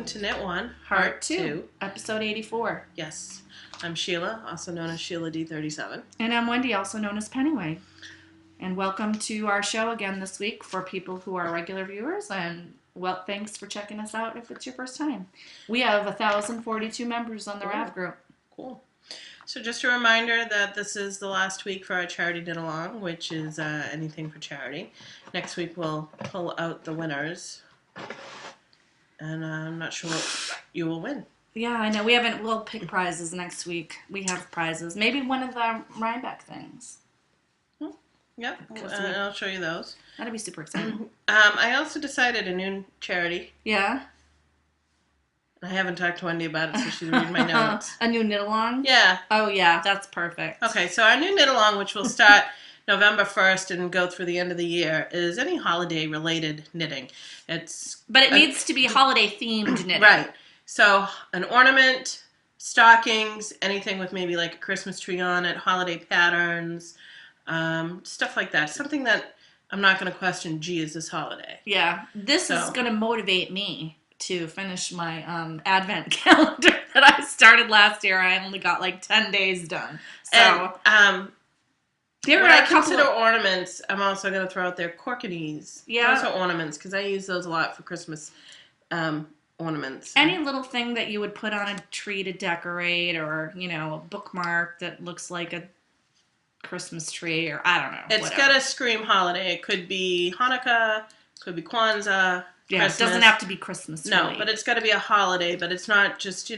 to Knit One, Part 2, episode 84. Yes. I'm Sheila, also known as Sheila D37. And I'm Wendy, also known as Pennyway. And welcome to our show again this week for people who are regular viewers. And well, thanks for checking us out if it's your first time. We have 1,042 members on the RAV group. Cool. So just a reminder that this is the last week for our charity knit along, which is anything for charity. Next week we'll pull out the winners. And I'm not sure what you will win. Yeah, I know. We'll pick prizes next week. We have prizes. Maybe one of the Rhinebeck things. Yep, I'll show you those. That'd be super exciting. I also decided a new charity. Yeah? I haven't talked to Wendy about it, so she's reading my notes. A new knit along? Yeah. Oh, yeah, that's perfect. Okay, so our new knit along, which will start November 1st and go through the end of the year, is any holiday-related knitting. But it needs to be holiday-themed knitting. Right. So an ornament, stockings, anything with maybe like a Christmas tree on it, holiday patterns, stuff like that. Something that I'm not going to question, gee, is this holiday? Yeah. This is going to motivate me to finish my advent calendar that I started last year. I only got like 10 days done. So, and, when I consider ornaments, I'm also going to throw out there corkinees. Yeah. Those are ornaments, because I use those a lot for Christmas ornaments. Any little thing that you would put on a tree to decorate, or, a bookmark that looks like a Christmas tree, or I don't know. It's got to scream holiday. It could be Hanukkah, could be Kwanzaa, yeah, Christmas. It doesn't have to be Christmas. No, really. but it's got to be a holiday, but it's not just,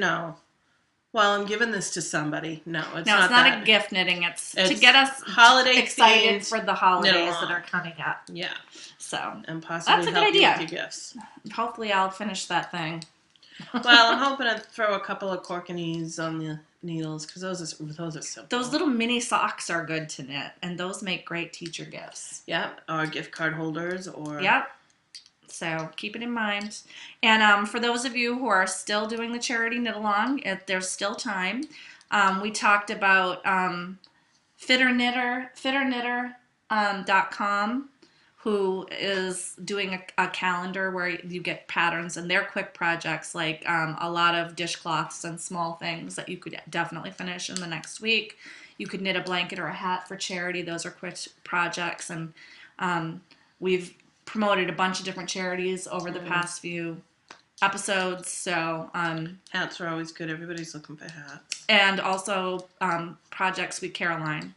well, I'm giving this to somebody. No, it's not a gift knitting. It's to get us excited for the holidays that are coming up. Yeah. So, and possibly that's a help good idea. You with your gifts. Hopefully I'll finish that thing. Well, I'm hoping to throw a couple of corkinees on the needles, because those are simple. Those little mini socks are good to knit, and those make great teacher gifts. Yeah, or gift card holders, or... Yep. So keep it in mind. And for those of you who are still doing the charity knit along, there's still time. We talked about flutterby.com, who is doing a calendar where you get patterns, and they're quick projects, like a lot of dishcloths and small things that you could definitely finish in the next week. You could knit a blanket or a hat for charity. Those are quick projects, and we've promoted a bunch of different charities over the past few episodes. So hats are always good. Everybody's looking for hats. And also Project Sweet Caroline,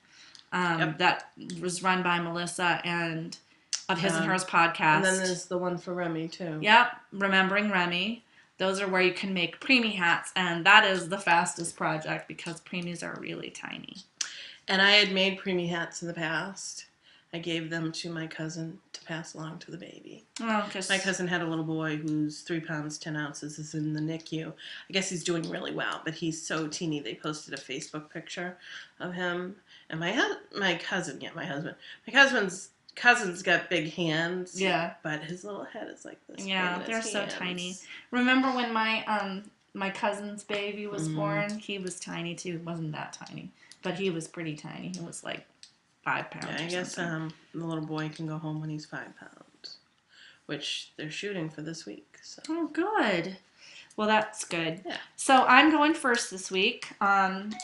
that was run by Melissa and of His and Hers podcast. And then there's the one for Remy too. Yep, Remembering Remy. Those are where you can make preemie hats, and that is the fastest project because preemies are really tiny. And I had made preemie hats in the past. I gave them to my cousin to pass along to the baby. Oh, my cousin had a little boy who's 3 pounds, 10 ounces, is in the NICU. I guess he's doing really well, but he's so teeny. They posted a Facebook picture of him. And my cousin's got big hands. Yeah. But his little head is like this. Yeah, they're so tiny. Remember when my cousin's baby was born? He was tiny too. He wasn't that tiny, but he was pretty tiny. He was like 5 pounds. Yeah, I guess the little boy can go home when he's 5 pounds, which they're shooting for this week. So. Oh, good. Well, that's good. Yeah. So I'm going first this week. On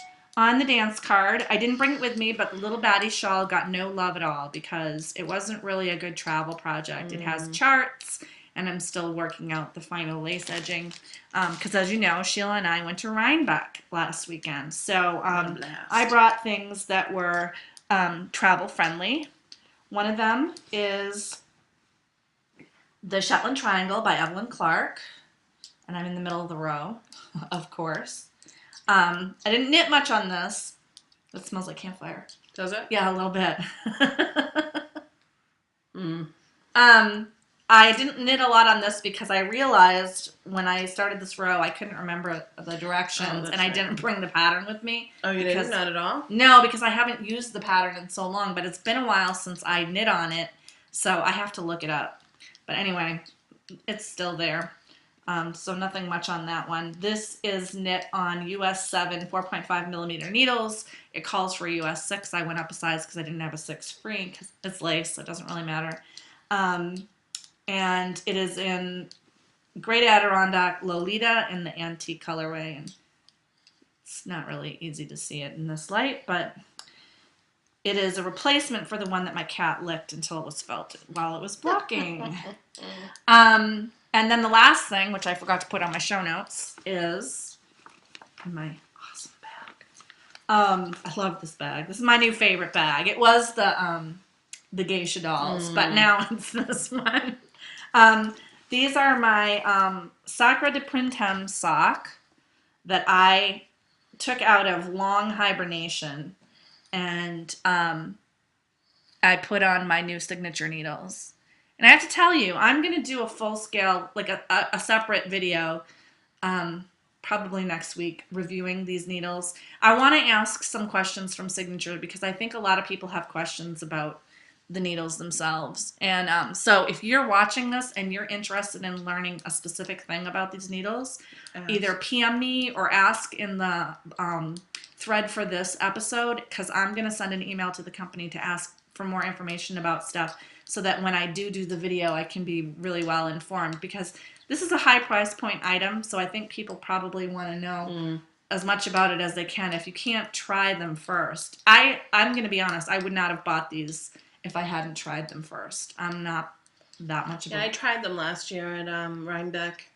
the dance card, I didn't bring it with me, but the Little Baddie shawl got no love at all because it wasn't really a good travel project. It has charts, and I'm still working out the final lace edging. Because as you know, Sheila and I went to Rhinebeck last weekend. So I brought things that were travel friendly. One of them is the Shetland Triangle by Evelyn Clark, and I'm in the middle of the row, of course. I didn't knit much on this. It smells like campfire. Does it? Yeah, a little bit. I didn't knit a lot on this because I realized when I started this row I couldn't remember the directions, and I didn't bring the pattern with me. Oh, you didn't? Not at all? No, because I haven't used the pattern in so long, but it's been a while since I knit on it, so I have to look it up. But anyway, it's still there. So nothing much on that one. This is knit on US 7 4.5 millimeter needles. It calls for US 6. I went up a size because I didn't have a 6 free because it's lace, so it doesn't really matter. And it is in Great Adirondack Lolita in the antique colorway, and it's not really easy to see it in this light, but it is a replacement for the one that my cat licked until it was felted while it was blocking. And then the last thing, which I forgot to put on my show notes, is my awesome bag. I love this bag. This is my new favorite bag. It was the geisha dolls, but now it's this one. These are my Sacre de Printemps sock that I took out of long hibernation, and I put on my new signature needles. And I have to tell you, I'm going to do a full scale, like a separate video, probably next week, reviewing these needles. I want to ask some questions from Signature because I think a lot of people have questions about the needles themselves. And so if you're watching this and you're interested in learning a specific thing about these needles, either PM me or ask in the thread for this episode, because I'm going to send an email to the company to ask for more information about stuff so that when I do the video, I can be really well informed, because this is a high price point item, so I think people probably want to know as much about it as they can. If you can't try them first, I'm going to be honest, I would not have bought these if I hadn't tried them first. I'm not that much of I tried them last year at Rhinebeck,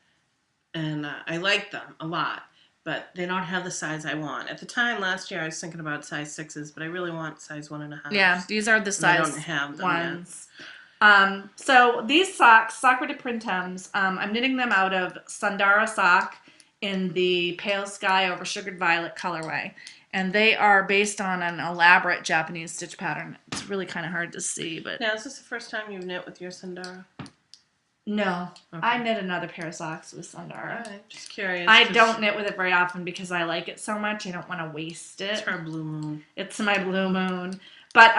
and I liked them a lot, but they don't have the size I want. At the time last year, I was thinking about size 6s, but I really want size 1.5. Yeah, these are the size I don't have them ones. So these socks, Sacre de Printemps, I'm knitting them out of Sundara sock in the pale sky over sugared violet colorway. And they are based on an elaborate Japanese stitch pattern. It's really kind of hard to see, but... Now, is this the first time you've knit with your Sundara? No. Okay. I knit another pair of socks with Sundara. All right, just curious. I don't knit with it very often because I like it so much. I don't want to waste it. It's her blue moon. It's my blue moon. But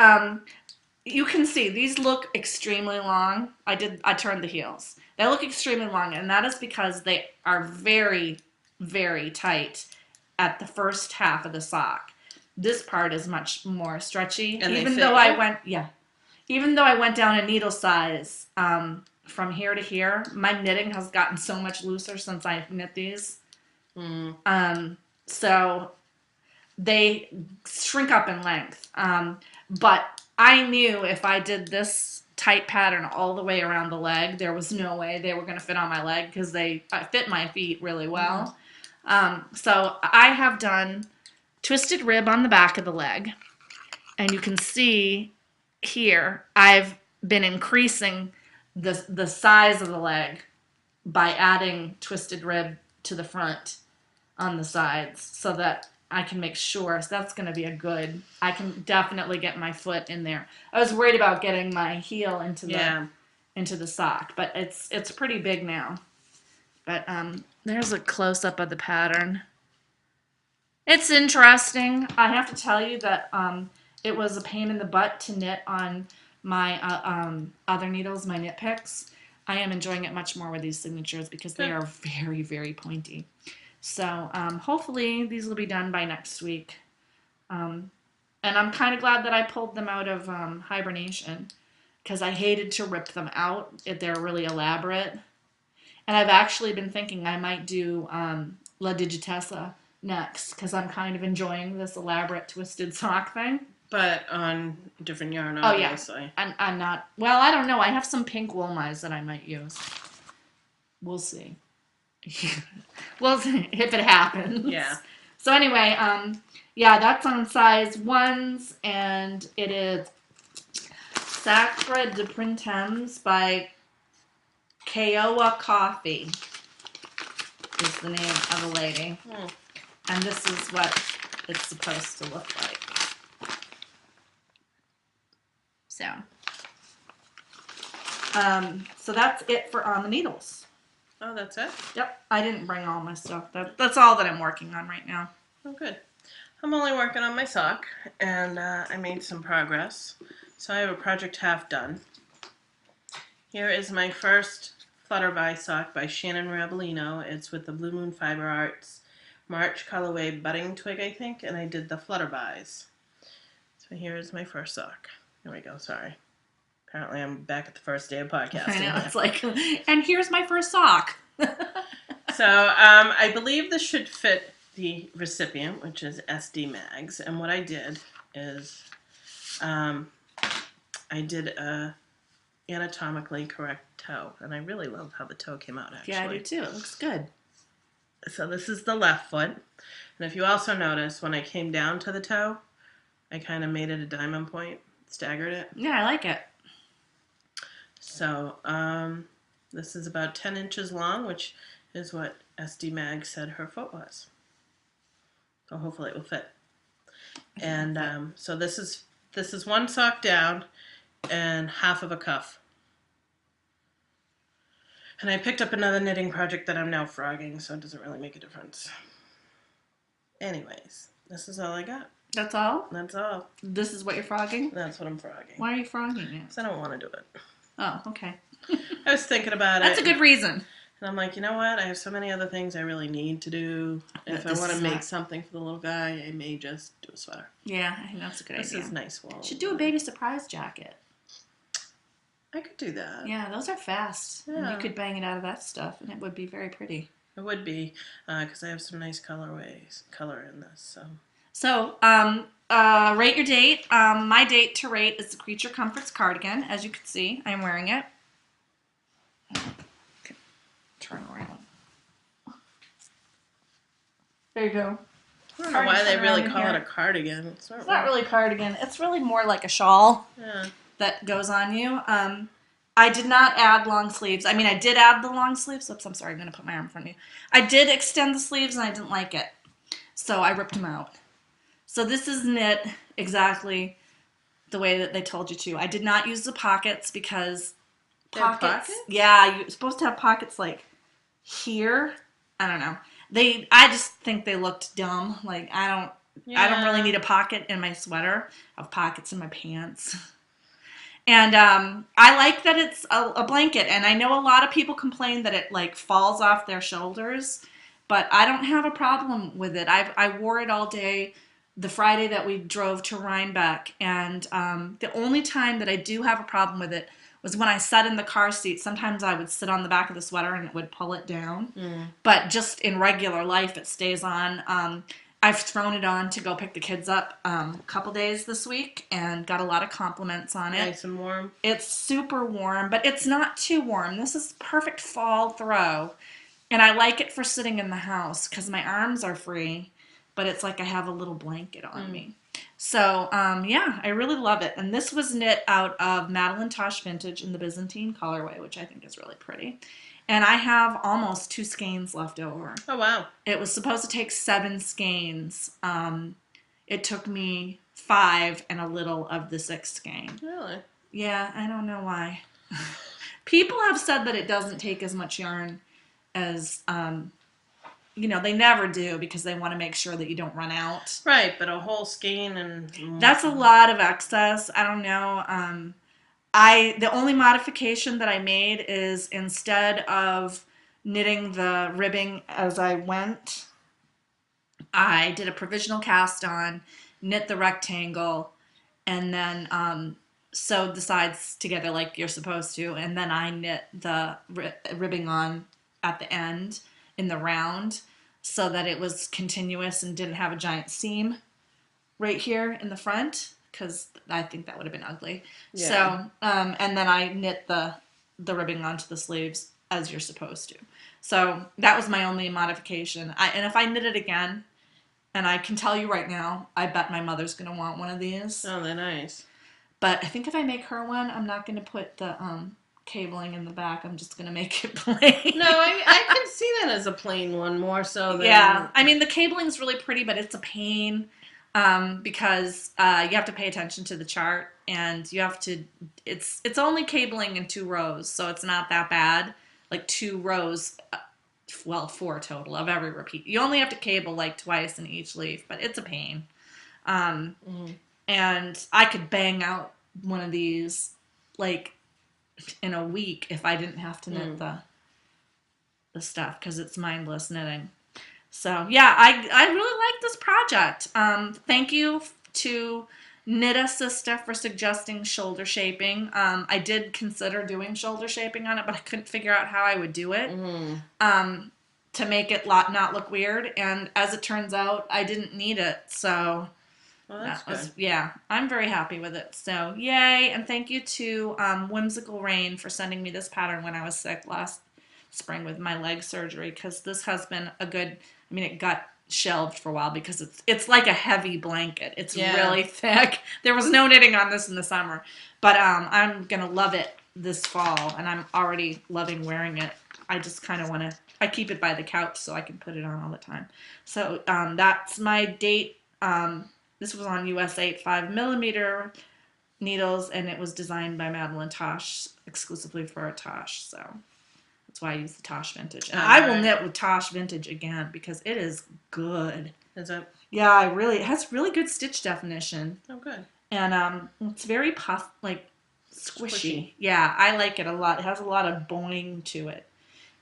you can see these look extremely long. I turned the heels. They look extremely long, and that is because they are very, very tight at the first half of the sock. This part is much more stretchy. And even though I went down a needle size from here to here, my knitting has gotten so much looser since I knit these. So they shrink up in length. But I knew if I did this tight pattern all the way around the leg, there was no way they were going to fit on my leg because they fit my feet really well. So I have done twisted rib on the back of the leg, and you can see here I've been increasing the size of the leg by adding twisted rib to the front on the sides so that I can make sure. So that's going to be I can definitely get my foot in there. I was worried about getting my heel into the sock, but it's pretty big now. But there's a close-up of the pattern. It's interesting. I have to tell you that it was a pain in the butt to knit on my other needles, my knit picks. I am enjoying it much more with these signatures because they are very, very pointy. So hopefully these will be done by next week. And I'm kind of glad that I pulled them out of hibernation because I hated to rip them out. They're really elaborate. And I've actually been thinking I might do La Digitessa next because I'm kind of enjoying this elaborate twisted sock thing. But on different yarn, obviously. Oh, yeah. I'm not... Well, I don't know. I have some pink wool mice that I might use. We'll see. We'll see if it happens. Yeah. So anyway, yeah, that's on size 1s, and it is Sacre de Printemps by Kiowa Coffee is the name of the lady. And this is what it's supposed to look like. So that's it for on the needles. Oh, that's it? Yep. I didn't bring all my stuff. That's all that I'm working on right now. Oh, good. I'm only working on my sock, and I made some progress. So I have a project half done. Here is my first flutterby sock by Shannon Rabellino. It's with the Blue Moon Fiber Arts March colorway budding twig, I think, and I did the flutterbys. So here is my first sock. Here we go, sorry. Apparently I'm back at the first day of I podcasting. know, it's like, and here's my first sock. So I believe this should fit the recipient, which is SD Mags. And what I did is I did a anatomically correct toe. And I really love how the toe came out, actually. Yeah, I do too. It looks good. So this is the left foot. And if you also notice, when I came down to the toe, I kind of made it a diamond point, staggered it. Yeah, I like it. So this is about 10 inches long, which is what SD Mag said her foot was. So hopefully it will fit. And so this is one sock down and half of a cuff. And I picked up another knitting project that I'm now frogging, so it doesn't really make a difference. Anyways, this is all I got. That's all? That's all. This is what you're frogging? That's what I'm frogging. Why are you frogging it? Because I don't want to do it. Oh, okay. I was thinking about That's it. a good reason. And I'm like, you know what? I have so many other things I really need to do. If I want to make something for the little guy, I may just do a sweater. Yeah, I think that's a good idea. This is nice wool. Should do a baby surprise jacket. I could do that. Yeah, those are fast. Yeah. And you could bang it out of that stuff, and it would be very pretty. It would be, because I have some nice color in this. So, rate your date. My date to rate is the Creature Comforts Cardigan. As you can see, I'm wearing it. Okay. Turn around. There you go. I don't know why they really call it a cardigan. It's not really a cardigan. It's really more like a shawl. Yeah. That goes on you. I did not add long sleeves. I mean, I did add the long sleeves. Oops, I'm sorry. I'm going to put my arm in front of you. I did extend the sleeves, and I didn't like it. So I ripped them out. So this is knit exactly the way that they told you to. I did not use the pockets because pockets? Yeah, you're supposed to have pockets like here. I don't know. I just think they looked dumb. Like, I don't really need a pocket in my sweater. I have pockets in my pants. And I like that it's a blanket, and I know a lot of people complain that it like falls off their shoulders, but I don't have a problem with it. I wore it all day the Friday that we drove to Rhinebeck, and the only time that I do have a problem with it was when I sat in the car seat. Sometimes I would sit on the back of the sweater and it would pull it down, but just in regular life it stays on. I've thrown it on to go pick the kids up a couple days this week and got a lot of compliments on it. Nice and warm. It's super warm, but it's not too warm. This is perfect fall throw. And I like it for sitting in the house because my arms are free, but it's like I have a little blanket on me. So, yeah, I really love it. And this was knit out of Madeline Tosh Vintage in the Byzantine colorway, which I think is really pretty. And I have almost 2 skeins left over. Oh, wow. It was supposed to take 7 skeins. It took me 5 and a little of the 6th skein. Really? Yeah, I don't know why. People have said that it doesn't take as much yarn as, they never do because they want to make sure that you don't run out. Right, but a whole skein and... That's a lot of excess. I don't know. The only modification that I made is instead of knitting the ribbing as I went, I did a provisional cast on, knit the rectangle, and then sewed the sides together like you're supposed to, and then I knit the ribbing on at the end in the round so that it was continuous and didn't have a giant seam right here in the front, because I think that would have been ugly. Yeah. So, and then I knit the ribbing onto the sleeves as you're supposed to. So that was my only modification. And if I knit it again, and I can tell you right now, I bet my mother's going to want one of these. Oh, they're nice. But I think if I make her one, I'm not going to put the cabling in the back. I'm just going to make it plain. No, I can see that as a plain one more so than... Yeah, I mean, the cabling's really pretty, but it's a pain. Because you have to pay attention to the chart, and you have to, it's only cabling in 2 rows, so it's not that bad. Like 2 rows, 4 total of every repeat. You only have to cable like twice in each leaf, but it's a pain. And I could bang out one of these like in a week if I didn't have to knit the stuff, because it's mindless knitting. So, yeah, I really like this project. Thank you to Knit Sister for suggesting shoulder shaping. I did consider doing shoulder shaping on it, but I couldn't figure out how I would do it to make it not look weird. And as it turns out, I didn't need it. So Well, that's good. yeah, I'm very happy with it. So yay. And thank you to Whimsical Rain for sending me this pattern when I was sick last spring with my leg surgery, because this has been a good, it got shelved for a while because it's like a heavy blanket. It's really thick. There was no knitting on this in the summer, but I'm gonna love it this fall, and I'm already loving wearing it. I just kind of want to, I keep it by the couch so I can put it on all the time. So that's my date. This was on US 8 5mm needles, and it was designed by Madeline Tosh exclusively for Tosh, so that's why I use the Tosh Vintage. And I will knit with Tosh Vintage again because it is good. Is it? Yeah, it has really good stitch definition. Oh, good. And it's very squishy. Yeah, I like it a lot. It has a lot of boing to it.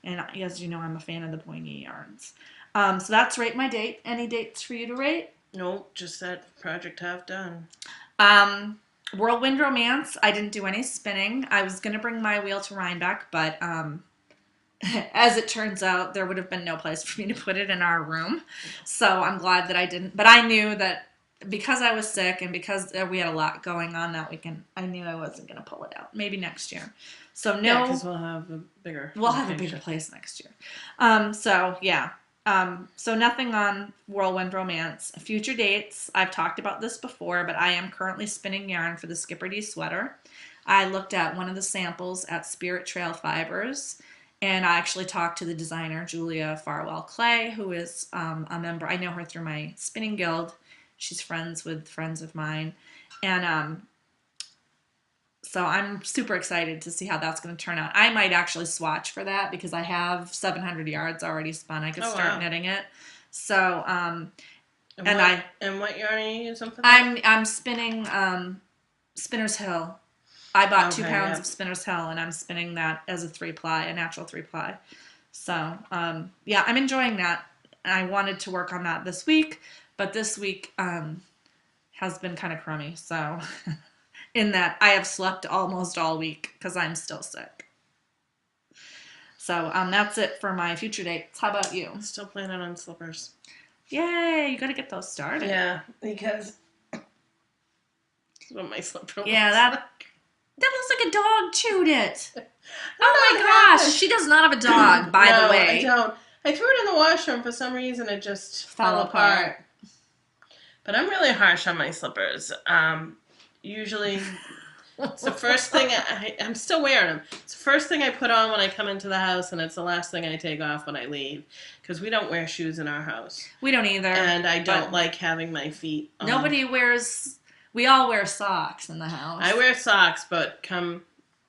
And as you know, I'm a fan of the boingy yarns. So that's Rate My Date. Any dates for you to rate? Nope, just that project half done. Whirlwind Romance, I didn't do any spinning. I was going to bring my wheel to Rhinebeck, but as it turns out, there would have been no place for me to put it in our room. So I'm glad that I didn't. But I knew that because I was sick and because we had a lot going on that weekend, I knew I wasn't going to pull it out. Maybe next year. So no. Yeah, because we'll have a bigger place next year. So nothing on Whirlwind Romance. Future dates, I've talked about this before, but I am currently spinning yarn for the Skipper D sweater. I looked at one of the samples at Spirit Trail Fibers, and I actually talked to the designer, Julia Farwell Clay, who is a member. I know her through my spinning guild. She's friends with friends of mine. And so I'm super excited to see how that's going to turn out. I might actually swatch for that because I have 700 yards already spun. I could start knitting it. So, and what yarn are you using for that? I'm spinning Spinner's Hill. I bought 2 pounds of Spinner's Hill, and I'm spinning that as a natural 3-ply. So, I'm enjoying that. I wanted to work on that this week, but this week has been kind of crummy. So, in that I have slept almost all week because I'm still sick. So, that's it for my future dates. How about you? Still planning on slippers. Yay! You got to get those started. Yeah, because that's what my slipper looks That looks like a dog chewed it. Oh my gosh. She does not have a dog, by the way. I don't. I threw it in the washroom. For some reason, it just fell apart. But I'm really harsh on my slippers. Usually, it's the first thing I'm still wearing them. It's the first thing I put on when I come into the house, and it's the last thing I take off when I leave. Because we don't wear shoes in our house. We don't either. And I don't like having my feet on. Nobody wears... We all wear socks in the house. I wear socks, but come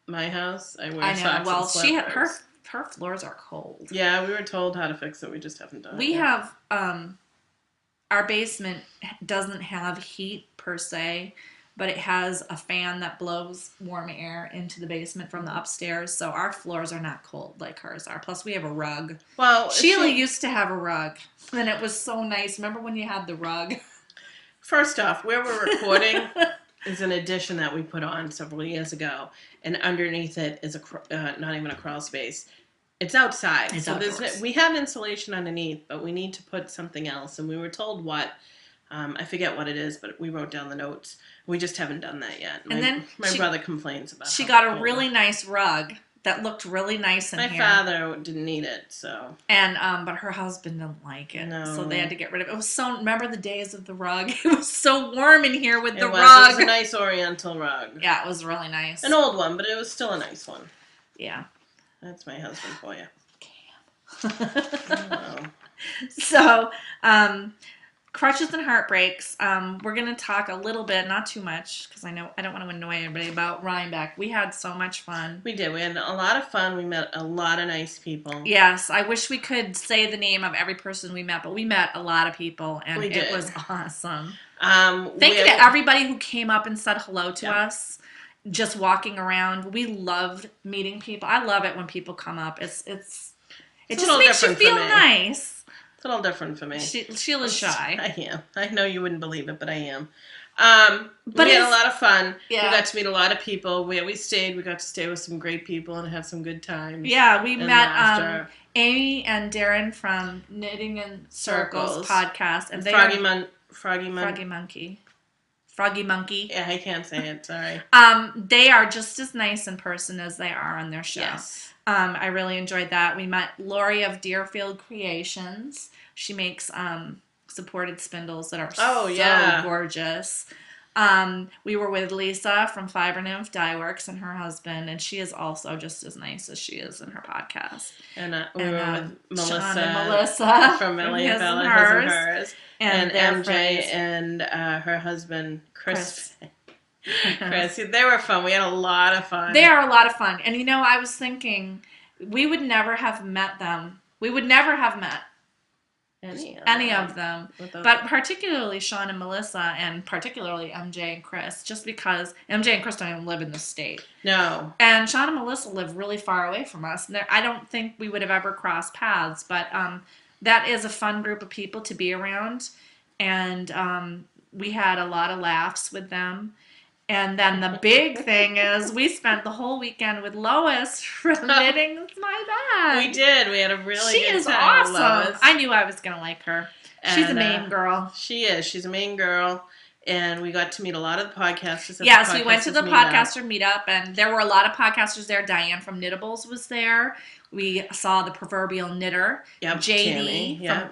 my house, I wear socks. Well, and slippers. her floors are cold. Yeah, we were told how to fix it. We just haven't done it. We have our basement doesn't have heat per se, but it has a fan that blows warm air into the basement from the upstairs, so our floors are not cold like hers are. Plus, we have a rug. Well, Sheila used to have a rug, and it was so nice. Remember when you had the rug? First off, where we're recording is an addition that we put on several years ago, and underneath it is not even a crawl space. It's outside. We have insulation underneath, but we need to put something else, and we were told what. I forget what it is, but we wrote down the notes. We just haven't done that yet. My brother complains about it. She got a really nice rug that looked really nice in here. My father didn't need it, so. And but her husband didn't like it, so they had to get rid of it. It was so. Remember the days of the rug? It was so warm in here with the rug. It was a nice Oriental rug. Yeah, it was really nice. An old one, but it was still a nice one. Yeah. That's my husband for you. Cam. So, crutches and heartbreaks. We're going to talk a little bit, not too much, because I don't want to annoy everybody, about Rhinebeck. We had so much fun. We did. We had a lot of fun. We met a lot of nice people. Yes. I wish we could say the name of every person we met, but we met a lot of people, and it was awesome. Thank you to everybody who came up and said hello to us. Just walking around. We loved meeting people. I love it when people come up. It just makes you feel nice. It's a little different for me. Sheila's shy. I am. I know you wouldn't believe it, but I am. We had a lot of fun. Yeah. We got to meet a lot of people. We stayed. We got to stay with some great people and have some good times. Yeah, we met Amy and Darren from Knitting in Circles podcast, and Froggy Monkey. Yeah, I can't say it. Sorry. They are just as nice in person as they are on their show. Yes. I really enjoyed that. We met Lori of Deerfield Creations. She makes supported spindles that are so gorgeous. We were with Lisa from Fiber Nymph Dye Works and her husband, and she is also just as nice as she is in her podcast. And we were with Sean and Melissa from Millie His Bella, and His and Hers, and MJ and her husband Chris. Chris, they were fun. We had a lot of fun. They are a lot of fun, and I was thinking we would never have met them. We would never have met any of them, but particularly Sean and Melissa, and particularly MJ and Chris, just because MJ and Chris don't even live in the state. No. And Sean and Melissa live really far away from us, and I don't think we would have ever crossed paths, but that is a fun group of people to be around, and we had a lot of laughs with them. And then the big thing is we spent the whole weekend with Lois from Knitting My Bag. We did. We had a really good time. She is awesome. With Lois. I knew I was going to like her. She's a main girl. She is. She's a main girl. And we got to meet a lot of the podcasters. Yes, we went to the podcaster meetup, and there were a lot of podcasters there. Diane from Knittables was there. We saw the proverbial knitter. Yep, JD from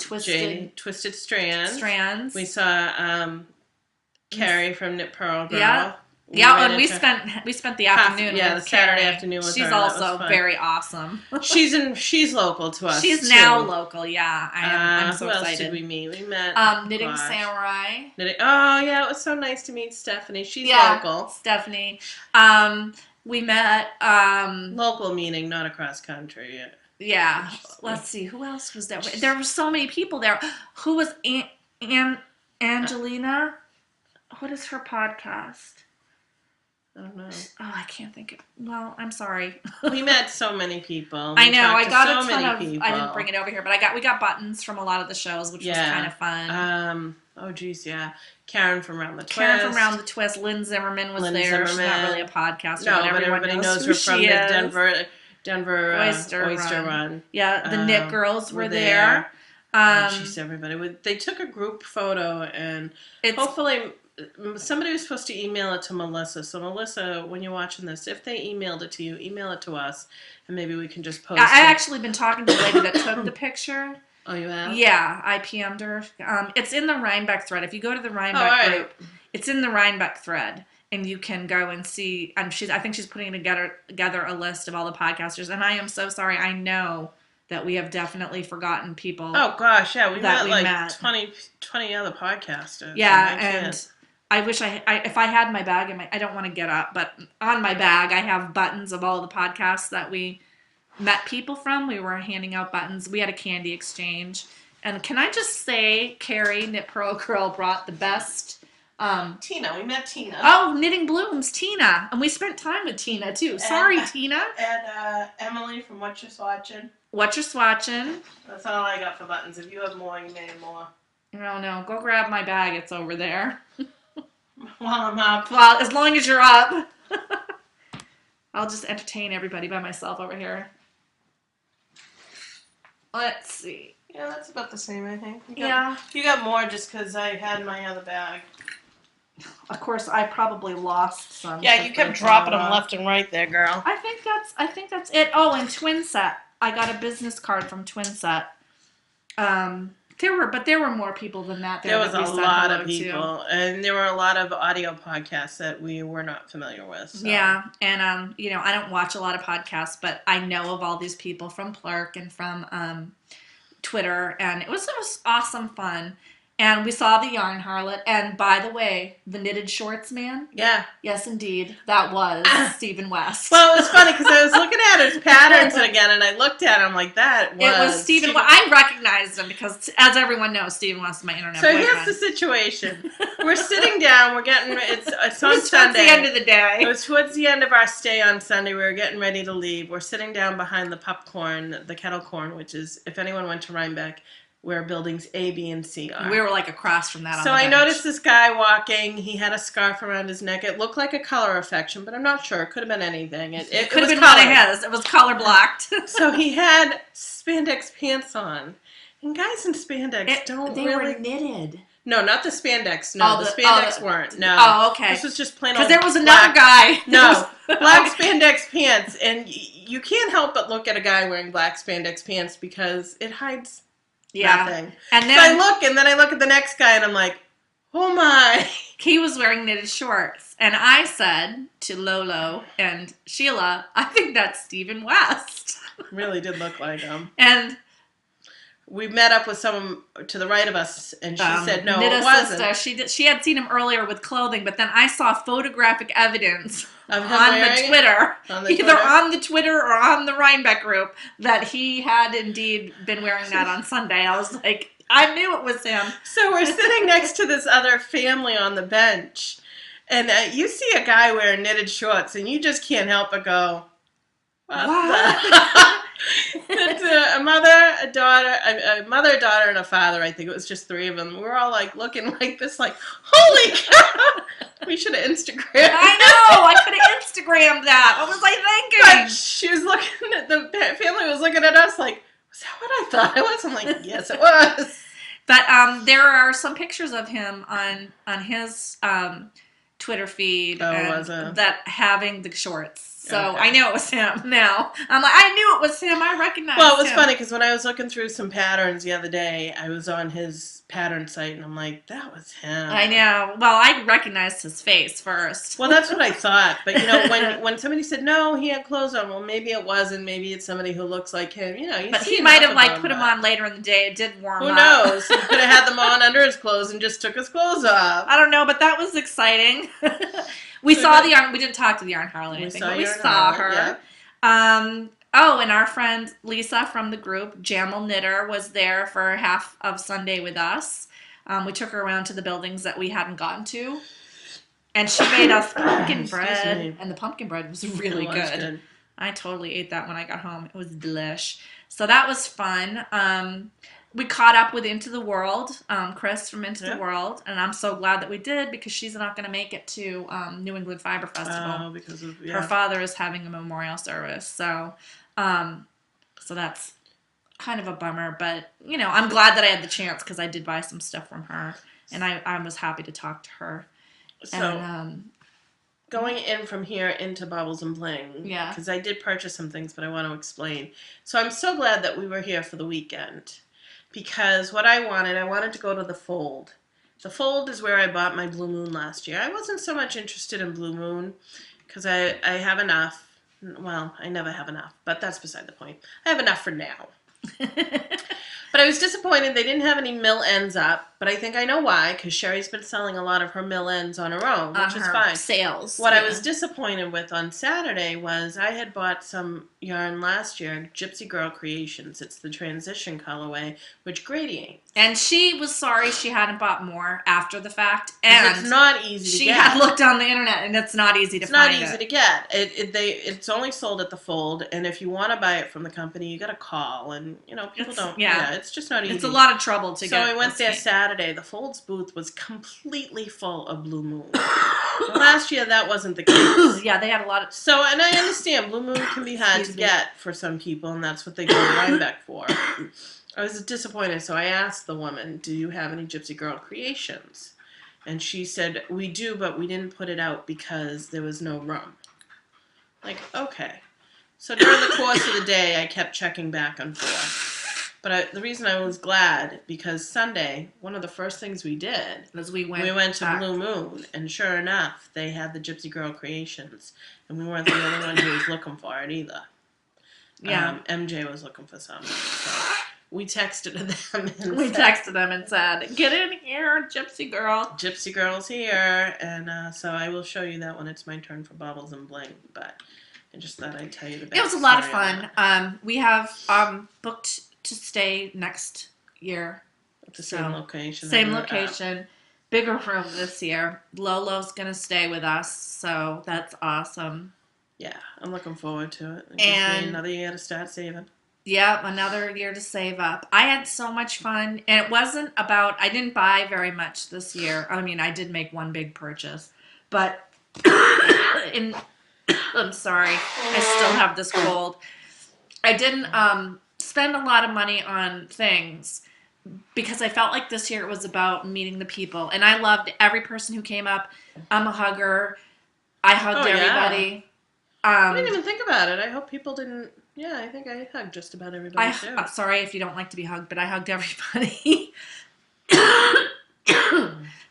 Twisted Strands. We saw Carrie from Knit Pearl Girl. Yeah. And we spent the afternoon with the Saturday afternoon with her. She's also very awesome. She's local to us. She's now local, yeah. I'm so excited. Who else did we meet? We met Knitting Samurai. Oh yeah, it was so nice to meet Stephanie. She's local. Stephanie. We met local meaning not across country. Yeah. Let's see, who else was there? There were so many people there. Who was Angelina? What is her podcast? I don't know. Oh, I can't think of. Well, I'm sorry. We met so many people. I know. I got a ton of. People. I didn't bring it over here, but we got buttons from a lot of the shows, which was kind of fun. Oh, geez, yeah. Karen from Round the Twist. Lynn Zimmerman was there. She's not really a podcaster, but everybody knows her from the Denver Oyster Run. Yeah, the Knit Girls were there. She's everybody. They took a group photo, and hopefully. Somebody was supposed to email it to Melissa. So Melissa, when you're watching this, if they emailed it to you, email it to us, and maybe we can just post it. I actually been talking to the lady that took the picture. Oh, you have? Yeah, I PM'd her. It's in the Rhinebeck thread. If you go to the Rhinebeck group, it's in the Rhinebeck thread, and you can go and see. I think she's putting together a list of all the podcasters, and I am so sorry. I know that we have definitely forgotten people. Oh gosh, yeah, we met 20 other podcasters. Yeah, and I wish if I had my bag, I don't want to get up, but on my bag I have buttons of all the podcasts that we met people from. We were handing out buttons. We had a candy exchange. And can I just say, Carrie, Knit Pearl Girl, brought the best. Tina, we met Tina. Oh, Knitting Blooms, Tina. And we spent time with Tina, too. Sorry, Tina. And Emily from What You're Swatching. What You're Swatching. That's all I got for buttons. If you have more, you may have more. No. Go grab my bag. It's over there. While I'm up. Well, as long as you're up. I'll just entertain everybody by myself over here. Let's see. Yeah, that's about the same, I think. You got more just because I had my other bag. Of course, I probably lost some. Yeah, you kept dropping them left and right there, girl. I think that's it. Oh, and Twin Set. I got a business card from Twin Set. There were more people than that. There was a lot of people, and there were a lot of audio podcasts that we were not familiar with. So. Yeah, and I don't watch a lot of podcasts, but I know of all these people from Plurk and from Twitter, and it was awesome fun. And we saw the Yarn Harlot, and by the way, the Knitted Shorts Man. Yeah. Yes, indeed. That was Stephen West. Well, it was funny because I was looking at his patterns again, and I looked at him like that. It was Stephen West. I recognized him because, as everyone knows, Stephen West is my internet boyfriend. So here's the situation. We're sitting down. We're getting, it's on Sunday. Towards the end of the day. It was towards the end of our stay on Sunday. We were getting ready to leave. We're sitting down behind the popcorn, the kettle corn, which is, if anyone went to Rhinebeck, where buildings A, B, and C are. We were like across from that. So on the I bench. noticed this guy walking. He had a scarf around his neck. It looked like a color affection, but I'm not sure. It could have been anything. It It could have was been one of colored. his. It was color blocked. So he had spandex pants on. And guys in spandex don't they really... were knitted. No, not the spandex. No, the spandex weren't. No. Oh, okay. This was just plain old Because there was another guy. No, black spandex pants. And you can't help but look at a guy wearing black spandex pants because it hides nothing. And then so I look at the next guy and I'm like, oh my. He was wearing knitted shorts. And I said to Lolo and Sheila, I think that's Stephen West. Really did look like him. And we met up with someone to the right of us, and she said, no, Nita it wasn't. Sister, she had seen him earlier with clothing, but then I saw photographic evidence Of him on the Twitter, Twitter? on the Twitter or on the Rhinebeck group, that he had indeed been wearing that on Sunday. I was like, I knew it was him. So we're sitting next to this other family on the bench, and you see a guy wearing knitted shorts, and you just can't help but go, what? It's a mother, a daughter, a daughter, and a father. I think it was just three of them. We were all like looking like this, like, holy cow! We should have Instagrammed. I know. I could have Instagrammed that. What was I thinking? But she was looking at the family was looking at us like, was that what I thought it was? I'm like, yes, it was. But there are some pictures of him on his Twitter feed that having the shorts. So okay. I know it was him now. I'm like, I knew it was him. I recognized him. Well, it was funny because when I was looking through some patterns the other day, I was on his pattern site and I'm like, that was him. I know. Well, I recognized his face first. Well, that's what I thought. But, you know, when somebody said, no, he had clothes on, well, maybe it wasn't. Maybe it's somebody who looks like him. You know, but he might have, like, put him on later in the day. It did warm up. Who knows? He could have had them on under his clothes and just took his clothes off. I don't know, but that was exciting. We saw the yarn. We didn't talk to the yarn Harley, I think, but we saw her. Yeah. And our friend Lisa from the group, Jamal Knitter, was there for half of Sunday with us. We took her around to the buildings that we hadn't gotten to. And she made us pumpkin bread. And the pumpkin bread was really good. I totally ate that when I got home. It was delish. So that was fun. We caught up with Into the World, Chris from Into the World, and I'm so glad that we did because she's not going to make it to New England Fiber Festival. Because of her father is having a memorial service, so that's kind of a bummer. But you know, I'm glad that I had the chance because I did buy some stuff from her, and I was happy to talk to her. So and, going in from here into Baubles and Bling, because I did purchase some things, but I want to explain. So I'm so glad that we were here for the weekend. Because what I wanted to go to the Fold. The Fold is where I bought my Blue Moon last year. I wasn't so much interested in Blue Moon because I have enough. Well, I never have enough, but that's beside the point. I have enough for now. But I was disappointed they didn't have any mill ends up, but I think I know why, because Sherry's been selling a lot of her mill ends on her own, which is fine. Sales. What I was disappointed with on Saturday was I had bought some yarn last year, Gypsy Girl Creations. It's the transition colorway, which gradiates. And she was sorry she hadn't bought more after the fact. And it's not easy to get. She had looked on the internet, and it's not easy to find. It's not easy to get. It's only sold at the Fold, and if you want to buy it from the company, you got to call, and you know people don't. Yeah, it's just not easy. It's a lot of trouble to get. So I went there Saturday. The Fold's booth was completely full of Blue Moon. Last year that wasn't the case. Yeah, they had a lot of. So, and I understand Blue Moon can be hard to get for some people, and that's what they go to Rhinebeck for. I was disappointed, so I asked the woman, do you have any Gypsy Girl Creations? And she said, we do, but we didn't put it out because there was no room. Like, okay. So during the course of the day, I kept checking back and forth. But the reason I was glad, because Sunday, one of the first things we did was we went to Blue Moon, and sure enough, they had the Gypsy Girl Creations, and we weren't the only one who was looking for it either. Yeah. MJ was looking for some. So we texted them and said, get in here, Gypsy Girl. Gypsy Girl's here, and so I will show you that when it's my turn for Baubles and Bling, but I just thought I'd tell you the backstory. It was a lot of fun. We have booked to stay next year. At the same location. Same location. Bigger room this year. Lolo's going to stay with us, so that's awesome. Yeah, I'm looking forward to it. It gives me another year to start saving. Yep, another year to save up. I had so much fun, and it wasn't about, I didn't buy very much this year. I mean, I did make one big purchase, but in, I'm sorry, I still have this cold. I didn't spend a lot of money on things because I felt like this year it was about meeting the people, and I loved every person who came up. I'm a hugger. I hugged Oh, yeah. everybody. I didn't even think about it. I hope people didn't. Yeah, I think I hugged just about everybody too. Sorry if you don't like to be hugged, but I hugged everybody.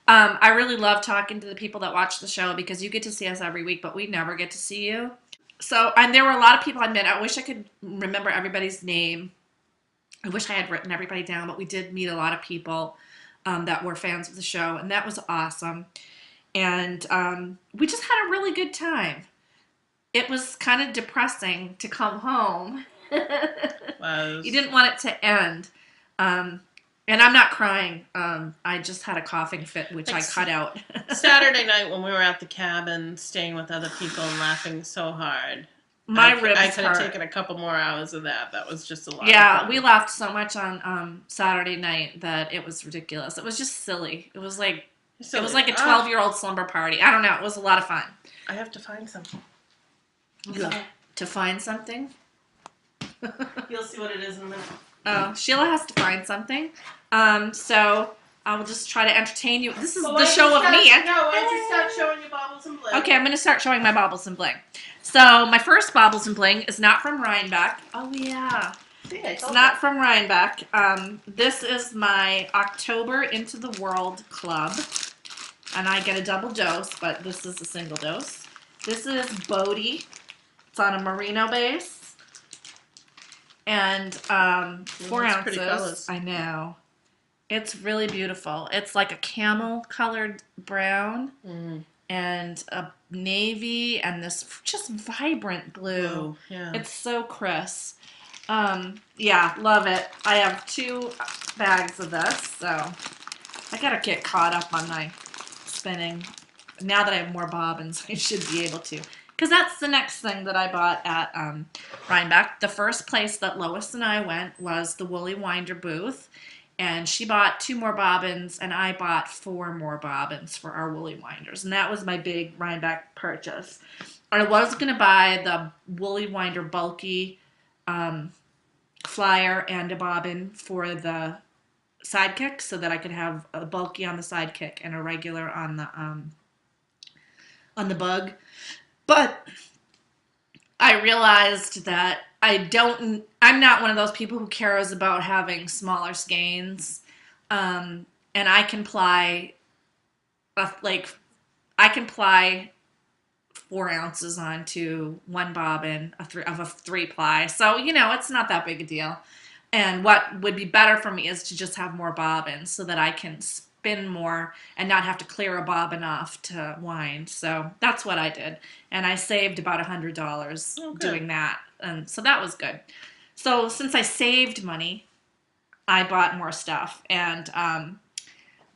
I really love talking to the people that watch the show because you get to see us every week, but we never get to see you. So, and there were a lot of people I met. I wish I could remember everybody's name. I wish I had written everybody down, but we did meet a lot of people that were fans of the show, and that was awesome. And we just had a really good time. It was kind of depressing to come home. Was. You didn't want it to end. And I'm not crying. I just had a coughing fit, which I cut out. Saturday night when we were at the cabin, staying with other people and laughing so hard. My ribs I could have hurt. taken a couple more hours of that. That was just a lot. Yeah, of fun. we laughed so much on Saturday night that it was ridiculous. It was just silly. It was like a 12-year-old slumber party. I don't know. It was a lot of fun. I have to find something. Good. To find something? You'll see what it is in a minute. Oh, Sheila has to find something. So I will just try to entertain you. This is the show of me. No, why don't you start showing your baubles and bling? Okay, I'm going to start showing my baubles and bling. So my first baubles and bling is not from Rhinebeck. Oh, yeah. See, It's not from Rhinebeck. This is my October Into the World Club. And I get a double dose, but this is a single dose. This is Bodhi. It's on a merino base. And 4 ounces. Pretty colors. I know. It's really beautiful. It's like a camel colored brown and a navy and this just vibrant blue. Yeah. It's so crisp. Yeah, love it. I have 2 bags of this, so I gotta get caught up on my spinning. Now that I have more bobbins, I should be able to. Because that's the next thing that I bought at Rhinebeck. The first place that Lois and I went was the Woolly Winder booth. And she bought 2 more bobbins, and I bought 4 more bobbins for our Woolly Winders. And that was my big Rhinebeck purchase. I was going to buy the Woolly Winder bulky flyer and a bobbin for the sidekick so that I could have a bulky on the sidekick and a regular on the bug. But I realized that I'm not one of those people who cares about having smaller skeins. And I can ply, I can ply 4 ounces onto 1 bobbin of a 3-ply. So, it's not that big a deal. And what would be better for me is to just have more bobbins so that I can spin more and not have to clear a bobbin off to wind. So that's what I did. And I saved about $100 doing that. And so that was good. So since I saved money, I bought more stuff. And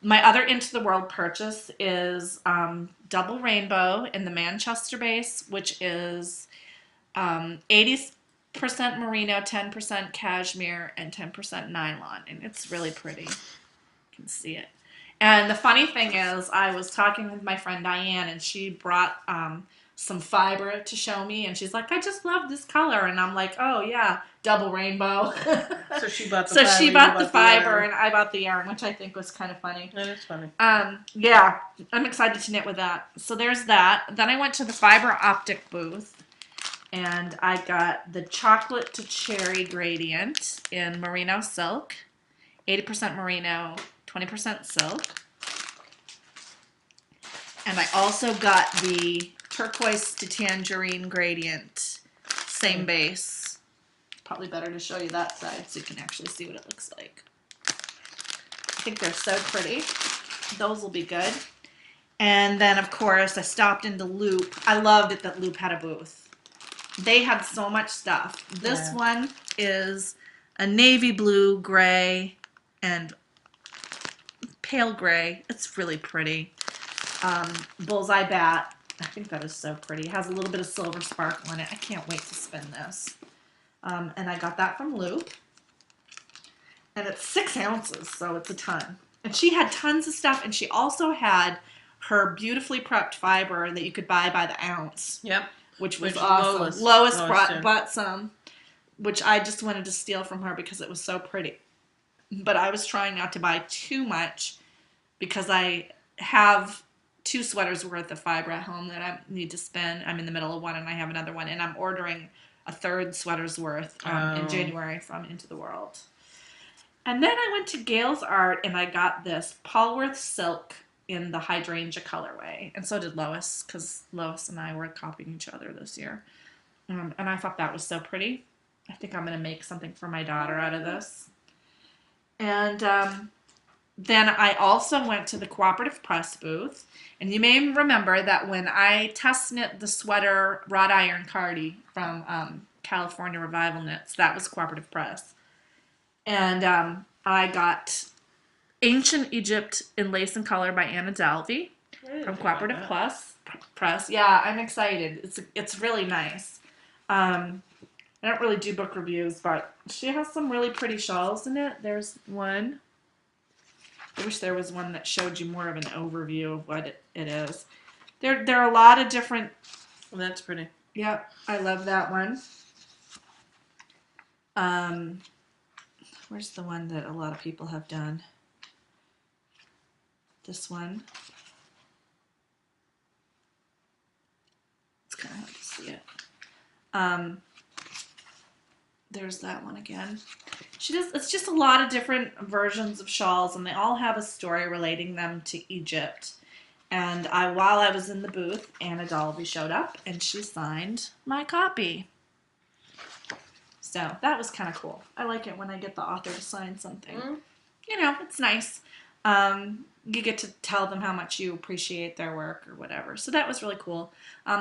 my other Into the World purchase is Double Rainbow in the Manchester base, which is 80% merino, 10% cashmere, and 10% nylon. And it's really pretty. You can see it. And the funny thing is, I was talking with my friend Diane, and she brought some fiber to show me, and she's like, I just love this color. And I'm like, oh, yeah, double rainbow. So she bought the so fiber. She bought the fiber, and I bought the yarn, which I think was kind of funny. That is funny. Yeah, I'm excited to knit with that. So there's that. Then I went to the Fiber Optic booth, and I got the Chocolate to Cherry Gradient in Merino Silk, 80% merino, 20% silk. And I also got the Turquoise to Tangerine Gradient, same base. Probably better to show you that side so you can actually see what it looks like. I think they're so pretty. Those will be good. And then, of course, I stopped into Loop. I loved it that Loop had a booth. They had so much stuff. This one is a navy blue, gray, and pale gray. It's really pretty. Bullseye Bat. I think that is so pretty. It has a little bit of silver sparkle in it. I can't wait to spin this. And I got that from Loop. And it's 6 ounces, so it's a ton. And she had tons of stuff, and she also had her beautifully prepped fiber that you could buy by the ounce. Yep. Which was awesome. Lois bought some, which I just wanted to steal from her because it was so pretty. But I was trying not to buy too much because I have 2 sweaters worth of fiber at home that I need to spend. I'm in the middle of one, and I have another one, and I'm ordering a 3rd sweater's worth in January from Into the World. And then I went to Gail's Art, and I got this Polworth silk in the hydrangea colorway. And so did Lois, because Lois and I were copying each other this year. And I thought that was so pretty. I think I'm going to make something for my daughter out of this. And then I also went to the Cooperative Press booth. And you may remember that when I test knit the sweater wrought iron Cardi from California Revival Knits, that was Cooperative Press. And I got Ancient Egypt in Lace and Color by Anna Dalvey from Cooperative Press. Yeah, I'm excited. It's really nice. I don't really do book reviews, but she has some really pretty shawls in it. There's one. I wish there was one that showed you more of an overview of what it is. There are a lot of different... Well, that's pretty. Yeah, I love that one. Where's the one that a lot of people have done? This one. It's kind of hard to see it. There's that one again. It's just a lot of different versions of shawls, and they all have a story relating them to Egypt. And while I was in the booth, Anna Dalby showed up, and she signed my copy. So that was kind of cool. I like it when I get the author to sign something. You know, it's nice. You get to tell them how much you appreciate their work or whatever. So that was really cool.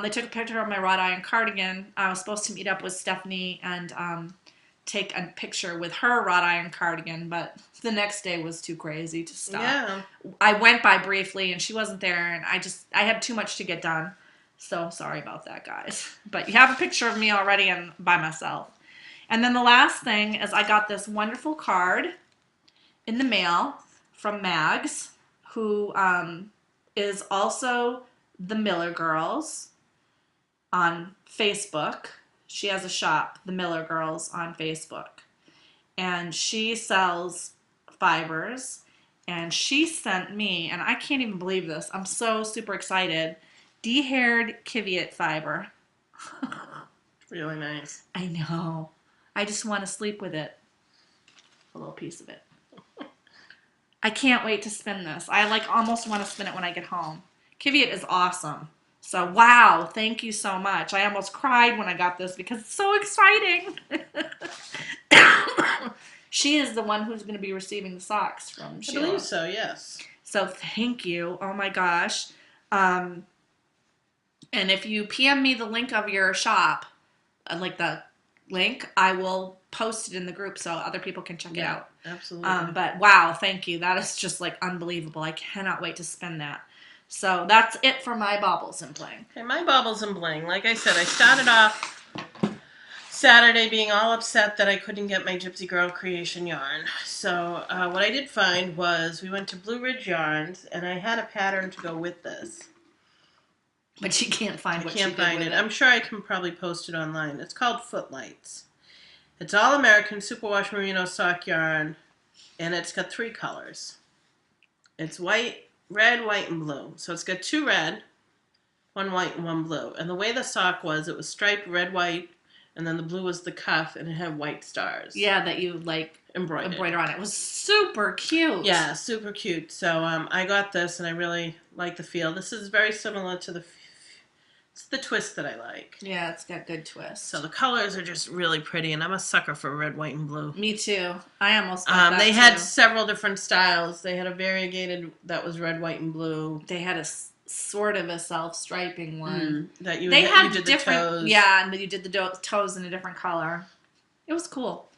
They took a picture of my wrought iron cardigan. I was supposed to meet up with Stephanie and take a picture with her wrought iron cardigan, but the next day was too crazy to stop. Yeah. I went by briefly and she wasn't there, and I had too much to get done. So sorry about that, guys. But you have a picture of me already and by myself. And then the last thing is I got this wonderful card in the mail from Mags, who is also the Miller Girls on Facebook. She has a shop, the Miller Girls, on Facebook. And she sells fibers. And she sent me, and I can't even believe this, I'm so super excited, de-haired Kiviot fiber. Really nice. I know. I just want to sleep with it. A little piece of it. I can't wait to spin this. I almost want to spin it when I get home. Kiviot is awesome. So wow, thank you so much. I almost cried when I got this because it's so exciting. She is the one who's going to be receiving the socks from Sheila. I believe so, yes. So thank you. Oh my gosh. And if you PM me the link of your shop, like the link, I will post it in the group so other people can check it out. Absolutely. But wow, thank you. That is just unbelievable. I cannot wait to spin that. So that's it for my baubles and bling. Okay, my baubles and bling. Like I said, I started off Saturday being all upset that I couldn't get my Gypsy Girl creation yarn. So what I did find was we went to Blue Ridge Yarns, and I had a pattern to go with this. But you can't find what I can't she did find with it. it. I'm sure I can probably post it online. It's called Footlights. It's all American superwash merino sock yarn, and it's got 3 colors. It's white, red, white, and blue. So it's got 2 red, 1 white, and 1 blue. And the way the sock was, it was striped red, white, and then the blue was the cuff, and it had white stars. Yeah, that you embroider on it. It was super cute. Yeah, super cute. So I got this, and I really like the feel. This is very similar to it's the twist that I like. Yeah, it's got good twists. So the colors are just really pretty, and I'm a sucker for red, white, and blue. Me too. I almost got that They too. had several different styles. They had a variegated that was red, white, and blue. They had a sort of a self-striping one. That you They did, had you did different, the toes. yeah, and you did the toes in a different color. It was cool.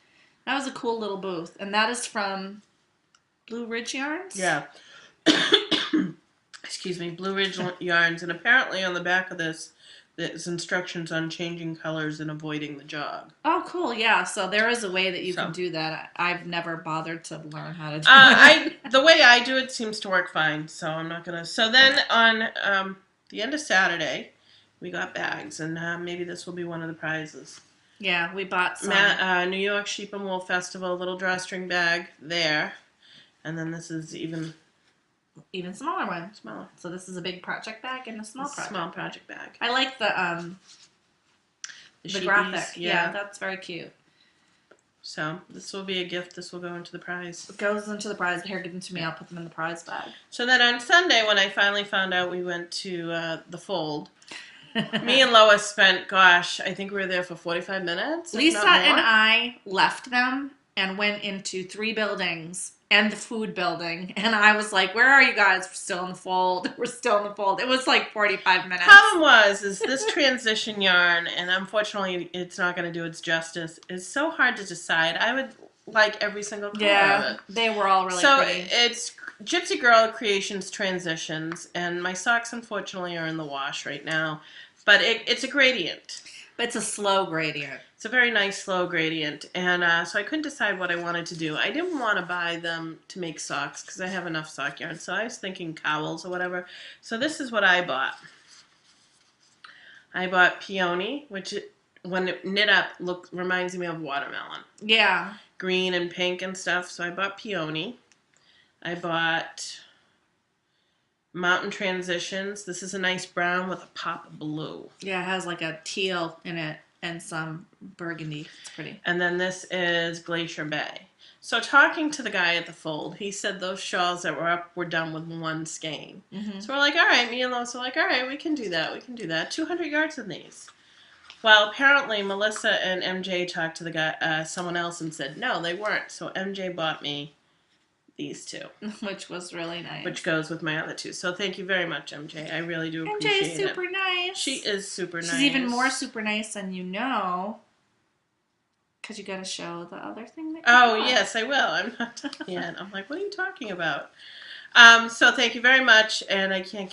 That was a cool little booth, and that is from Blue Ridge Yarns. Yeah. Excuse me, Blue Ridge Yarns, and apparently on the back of this, there's instructions on changing colors and avoiding the jog. Oh, cool. Yeah. So there is a way that you can do that. I've never bothered to learn how to do it. The way I do it seems to work fine, so I'm not gonna. So then on the end of Saturday, we got bags, and maybe this will be one of the prizes. Yeah, we bought some. New York Sheep and Wool Festival little drawstring bag there, and then this is even smaller one. Smaller. So this is a big project bag and a small project. Small project bag. I like the graphic. Yeah, that's very cute. So this will be a gift. This will go into the prize. It goes into the prize. Here, give them to me. I'll put them in the prize bag. So then on Sunday, when I finally found out we went to the Fold, me and Lois spent, I think we were there for 45 minutes. Lisa and I left them and went into 3 buildings and the food building. And I was like, where are you guys? We're still in the Fold. We're still in the Fold. It was like 45 minutes. Problem is this transition yarn, and unfortunately it's not going to do its justice, is so hard to decide. I would like every single color of it. They were all really pretty. So it's Gypsy Girl Creations Transitions, and my socks unfortunately are in the wash right now. But it's a gradient. But it's a slow gradient. It's a very nice slow gradient. And so I couldn't decide what I wanted to do. I didn't want to buy them to make socks because I have enough sock yarn. So I was thinking cowls or whatever. So this is what I bought. I bought peony, which when it knit up reminds me of watermelon. Yeah. Green and pink and stuff. So I bought peony. I bought Mountain Transitions. This is a nice brown with a pop of blue. Yeah, it has like a teal in it and some burgundy. It's pretty. And then this is Glacier Bay. So talking to the guy at the Fold, he said those shawls that were up were done with one skein. Mm-hmm. So we're like, all right, me and Lois are like, all right, we can do that. We can do that. 200 yards in these. Well, apparently Melissa and MJ talked to the guy, someone else, and said, no, they weren't. So MJ bought me these 2. Which was really nice. Which goes with my other 2. So thank you very much, MJ. I really do appreciate it. MJ is super nice. She is super nice. She's even more super nice than you know. Because you got to show the other thing that you bought. Yes, I will. I'm not done yet. I'm like, what are you talking about? So thank you very much. And I can't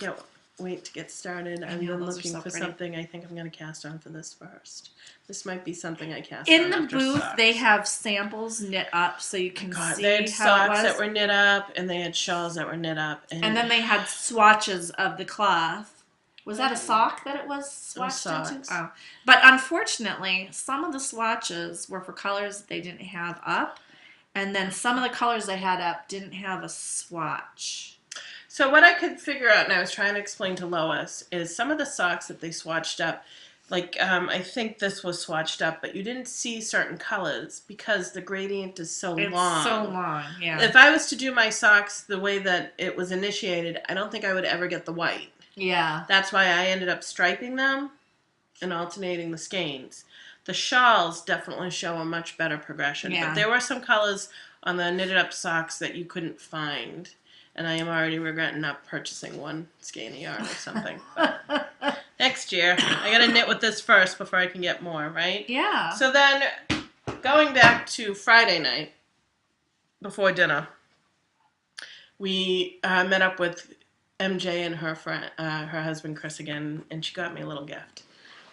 wait to get started. I'm looking for something. I think I'm going to cast on for this first. This might be something I cast on in the after booth. socks. They have samples knit up so you can see they had how socks it was. that were knit up, and they had shawls that were knit up, and then they had swatches of the cloth. Was that a sock that it was swatched into? Oh, but unfortunately, some of the swatches were for colors that they didn't have up, and then some of the colors they had up didn't have a swatch. So what I could figure out, and I was trying to explain to Lois, is some of the socks that they swatched up. Like, I think this was swatched up, but you didn't see certain colors because the gradient is so long. It's so long, yeah. If I was to do my socks the way that it was initiated, I don't think I would ever get the white. Yeah. That's why I ended up striping them and alternating the skeins. The shawls definitely show a much better progression. Yeah. But there were some colors on the knitted up socks that you couldn't find. And I am already regretting not purchasing one skein of yarn or something. But next year, I gotta knit with this first before I can get more, right? Yeah. So then, going back to Friday night, before dinner, we met up with MJ and her friend, her husband Chris again, and she got me a little gift.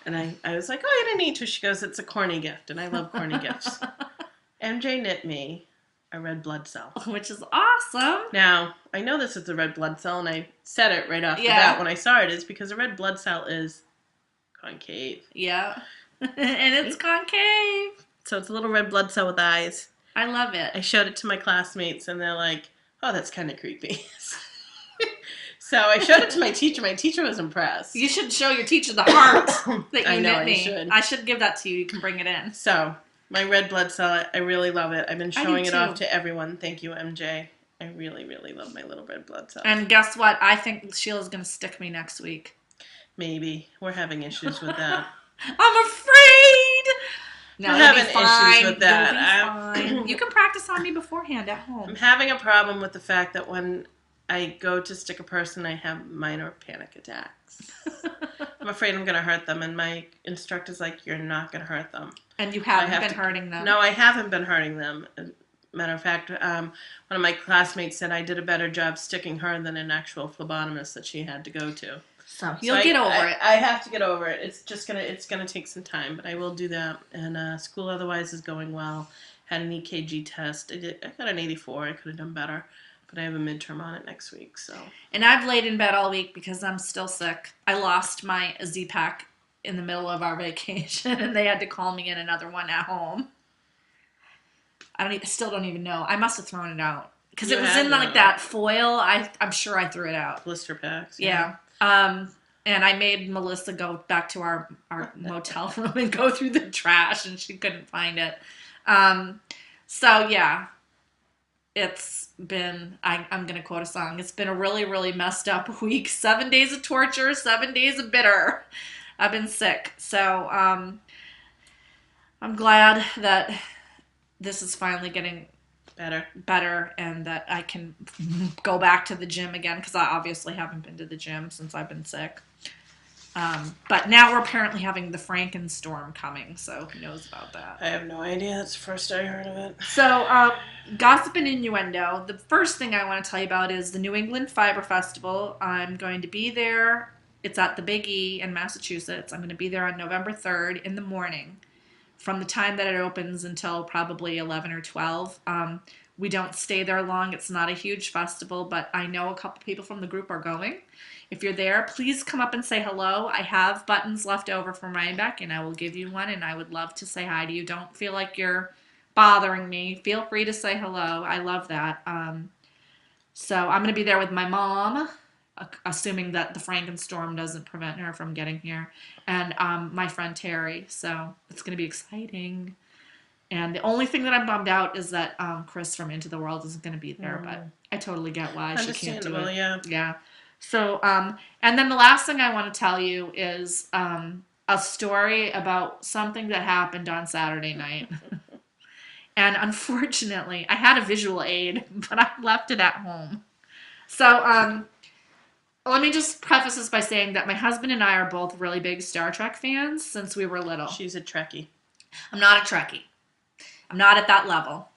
And I was like, oh, you didn't need to. She goes, it's a corny gift, and I love corny gifts. MJ knit me a red blood cell. Which is awesome. Now, I know this is a red blood cell, and I said it right off the bat when I saw it, is because a red blood cell is concave. Yeah. And it's concave. So it's a little red blood cell with eyes. I love it. I showed it to my classmates, and they're like, oh, that's kind of creepy. So I showed it to my teacher. My teacher was impressed. You should show your teacher the heart that you knit me. Should. I should give that to you. You can bring it in. So my red blood cell, I really love it. I've been showing it off to everyone. Thank you, MJ. I really, really love my little red blood cell. And guess what? I think Sheila's going to stick me next week. Maybe. We're having issues with that. I'm afraid. No, I'm having issues with that. You'll be fine. You can practice on me beforehand at home. I'm having a problem with the fact that when I go to stick a person, I have minor panic attacks. I'm afraid I'm going to hurt them, and my instructor's like, you're not going to hurt them. And you haven't been hurting them. No, I haven't been hurting them. Matter of fact, one of my classmates said I did a better job sticking her than an actual phlebotomist that she had to go to. So you'll get over it. I have to get over it. It's gonna take some time, but I will do that. And school otherwise is going well. Had an EKG test. I got an 84. I could have done better, but I have a midterm on it next week. So. And I've laid in bed all week because I'm still sick. I lost my Z-Pack in the middle of our vacation, and they had to call me in another one at home. I still don't even know. I must have thrown it out because it was in like that foil. I'm sure I threw it out. Blister packs. Yeah. And I made Melissa go back to our motel room and go through the trash, and she couldn't find it. So yeah, it's been, I'm going to quote a song. It's been a really, really messed up week. 7 days of torture, 7 days of bitter. I've been sick. So, I'm glad that this is finally getting better and that I can go back to the gym again, because I obviously haven't been to the gym since I've been sick. But now we're apparently having the Frankenstorm coming, so who knows about that. I have no idea. That's the first I heard of it. So, gossip and innuendo. The first thing I want to tell you about is the New England Fiber Festival. I'm going to be there. It's at the Big E in Massachusetts. I'm going to be there on November 3rd in the morning, from the time that it opens until probably 11 or 12. We don't stay there long. It's not a huge festival, but I know a couple people from the group are going. If you're there, please come up and say hello. I have buttons left over from Rhinebeck, and I will give you one, and I would love to say hi to you. Don't feel like you're bothering me. Feel free to say hello. I love that. So I'm going to be there with my mom, assuming that the Frankenstorm doesn't prevent her from getting here, and my friend Terry. So it's going to be exciting. And the only thing that I'm bummed out is that Chris from Into the World isn't going to be there, but I totally get why she can't do it. Yeah. So, and then the last thing I want to tell you is a story about something that happened on Saturday night. And unfortunately, I had a visual aid, but I left it at home. So, let me just preface this by saying that my husband and I are both really big Star Trek fans since we were little. She's a Trekkie. I'm not a Trekkie. I'm not at that level.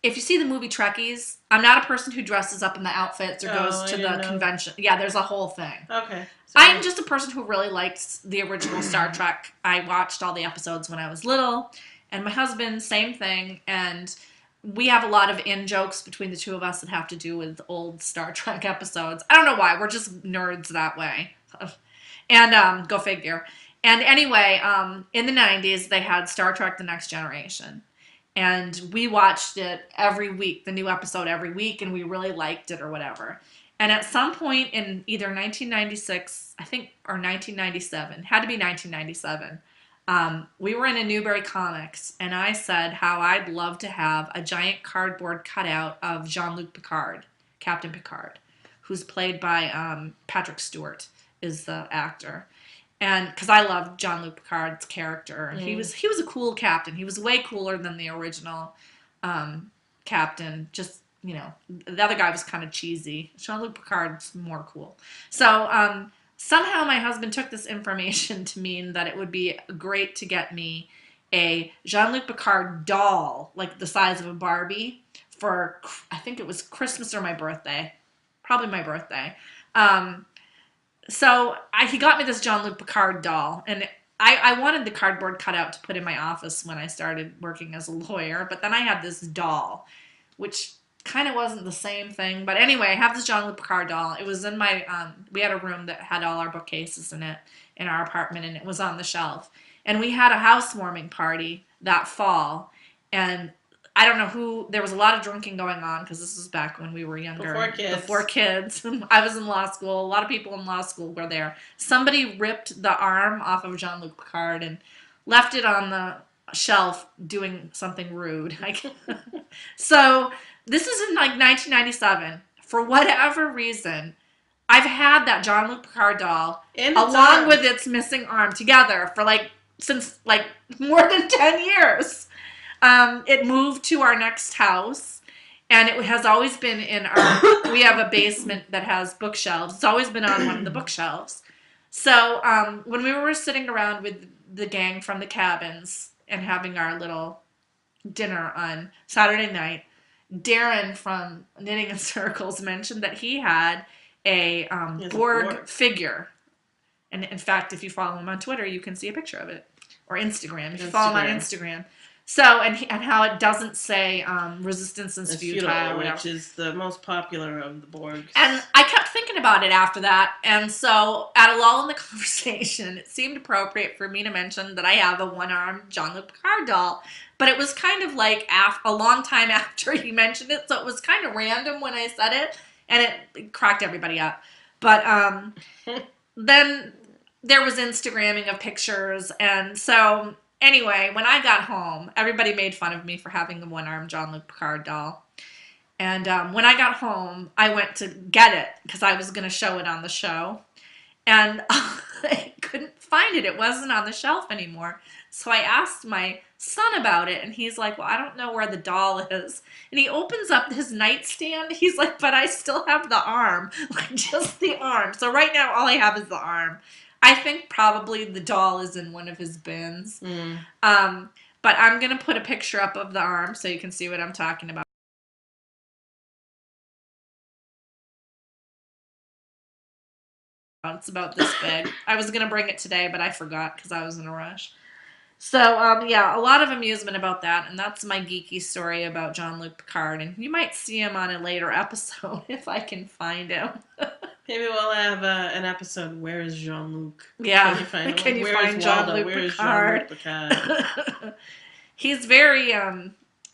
If you see the movie Trekkies, I'm not a person who dresses up in the outfits or goes to the convention. Yeah, there's a whole thing. Okay. I'm just a person who really likes the original Star Trek. I watched all the episodes when I was little, and my husband, same thing, and we have a lot of in-jokes between the two of us that have to do with old Star Trek episodes. I don't know why. We're just nerds that way. And go figure. And anyway, in the 90s, they had Star Trek The Next Generation. And we watched it every week, the new episode every week, and we really liked it or whatever. And at some point in either 1996, I think, or 1997, had to be 1997, we were in a Newbury Comics, and I said how I'd love to have a giant cardboard cutout of Jean-Luc Picard, Captain Picard, who's played by Patrick Stewart, is the actor. And because I love Jean-Luc Picard's character, and he was a cool captain. He was way cooler than the original captain. Just, you know, the other guy was kind of cheesy. Jean-Luc Picard's more cool. So somehow my husband took this information to mean that it would be great to get me a Jean-Luc Picard doll, like the size of a Barbie, for I think it was Christmas or my birthday, probably my birthday. So he got me this Jean-Luc Picard doll, and I wanted the cardboard cutout to put in my office when I started working as a lawyer, but then I had this doll, which kind of wasn't the same thing. But anyway, I have this Jean-Luc Picard doll. It was in my, we had a room that had all our bookcases in it in our apartment, and it was on the shelf. And we had a housewarming party that fall, and I don't know who, there was a lot of drinking going on because this was back when we were younger. Before kids. I was in law school. A lot of people in law school were there. Somebody ripped the arm off of Jean-Luc Picard and left it on the shelf doing something rude. So this is in like 1997. For whatever reason, I've had that Jean-Luc Picard doll along with its missing arm together for since more than 10 years. It moved to our next house, and it has always been in we have a basement that has bookshelves. It's always been on one of the bookshelves. So when we were sitting around with the gang from the cabins and having our little dinner on Saturday night, Darren from Knitting in Circles mentioned that he had a He has a Borg Borg. figure. And in fact, if you follow him on Twitter, you can see a picture of it. Or Instagram, if you follow him on Instagram. So, and how it doesn't say resistance is futile, which is the most popular of the Borgs. And I kept thinking about it after that. And so, at a lull in the conversation, it seemed appropriate for me to mention that I have a one-armed Jean-Luc Picard doll. But it was kind of like a long time after he mentioned it, so it was kind of random when I said it, and it cracked everybody up. But then there was Instagramming of pictures, and so anyway, when I got home, everybody made fun of me for having the one-armed Jean-Luc Picard doll. And when I got home, I went to get it because I was going to show it on the show. And I couldn't find it. It wasn't on the shelf anymore. So I asked my son about it, and he's like, well, I don't know where the doll is. And he opens up his nightstand. He's like, but I still have the arm, like just the arm. So right now, all I have is the arm. I think probably the doll is in one of his bins. But I'm going to put a picture up of the arm so you can see what I'm talking about. It's about this big. I was going to bring it today, but I forgot because I was in a rush. So, yeah, a lot of amusement about that, and that's my geeky story about Jean-Luc Picard, and you might see him on a later episode if I can find him. Maybe we'll have an episode, Where is Jean-Luc? Yeah, can you find Jean-Luc Picard? He's very,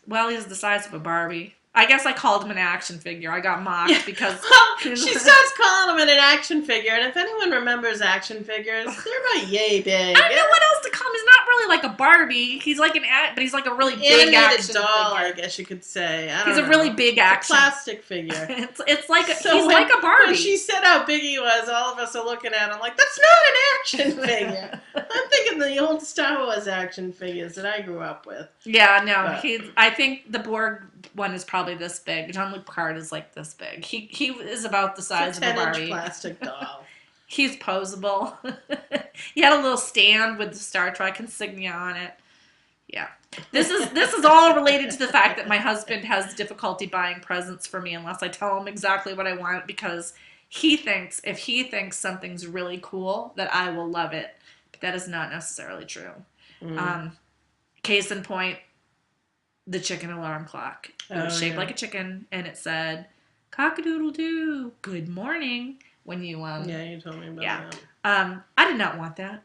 well, he's the size of a Barbie. I guess I called him an action figure. I got mocked because... she starts calling him an action figure, and if anyone remembers action figures, they're about yay big. I don't know what else to call him. He's not really like a Barbie. He's like but he's like a really big action doll, figure. I guess you could say. He's a really big action. Plastic figure. It's like he's like a Barbie. When she said how big he was, all of us are looking at him like, that's not an action figure. I'm thinking the old Star Wars action figures that I grew up with. Yeah, no, I think the Borg one is probably this big. Jean-Luc Picard is like this big. He is about the size of a Barbie. 10-inch plastic doll. He's posable. He had a little stand with the Star Trek insignia on it. Yeah. This is all related to the fact that my husband has difficulty buying presents for me unless I tell him exactly what I want, because if he thinks something's really cool, that I will love it. But that is not necessarily true. Case in point, the chicken alarm clock. It was shaped like a chicken, and it said, cock-a-doodle-doo, good morning, when you, yeah, you told me about that. I did not want that.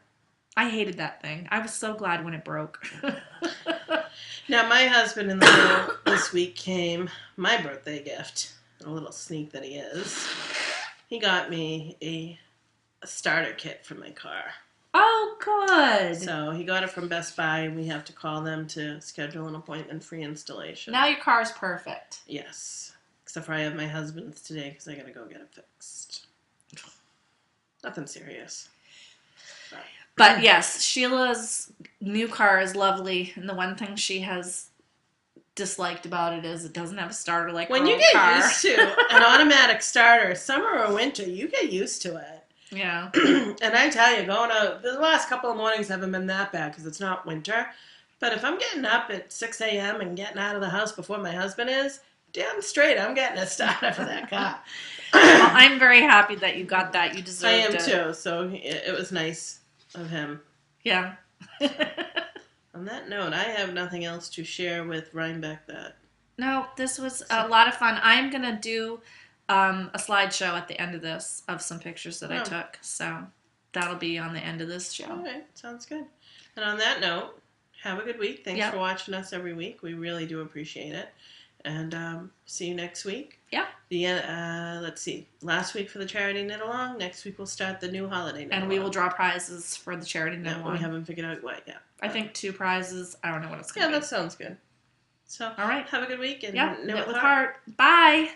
I hated that thing. I was so glad when it broke. Now, my husband in the mail this week came my birthday gift, a little sneak that he is. He got me a starter kit for my car. Oh, good. So he got it from Best Buy, and we have to call them to schedule an appointment-free installation. Now your car's perfect. Yes. Except for I have my husband's today because I got to go get it fixed. Nothing serious. But yes, Sheila's new car is lovely, and the one thing she has disliked about it is it doesn't have a starter like when her you old get car. used to an automatic starter, summer or winter, you get used to it. Yeah. And I tell you, going out, the last couple of mornings haven't been that bad because it's not winter. But if I'm getting up at 6 a.m. and getting out of the house before my husband is, damn straight, I'm getting a starter for that car. Well, I'm very happy that you got that. You deserved it. I am too, so it was nice of him. Yeah. On that note, I have nothing else to share with Rhinebeck that. No, this was a lot of fun. I'm going to do a slideshow at the end of this of some pictures that I took. So that'll be on the end of this show. All right, sounds good. And on that note, have a good week. Thanks for watching us every week. We really do appreciate it. And see you next week. Yeah. Let's see. Last week for the charity knit along. Next week we'll start the new holiday knit along. And we will draw prizes for the charity knit along. We haven't figured out what yet. I think 2 prizes. I don't know what it's going to be. Yeah, that sounds good. So, all right. Have a good week and knit with heart. Bye.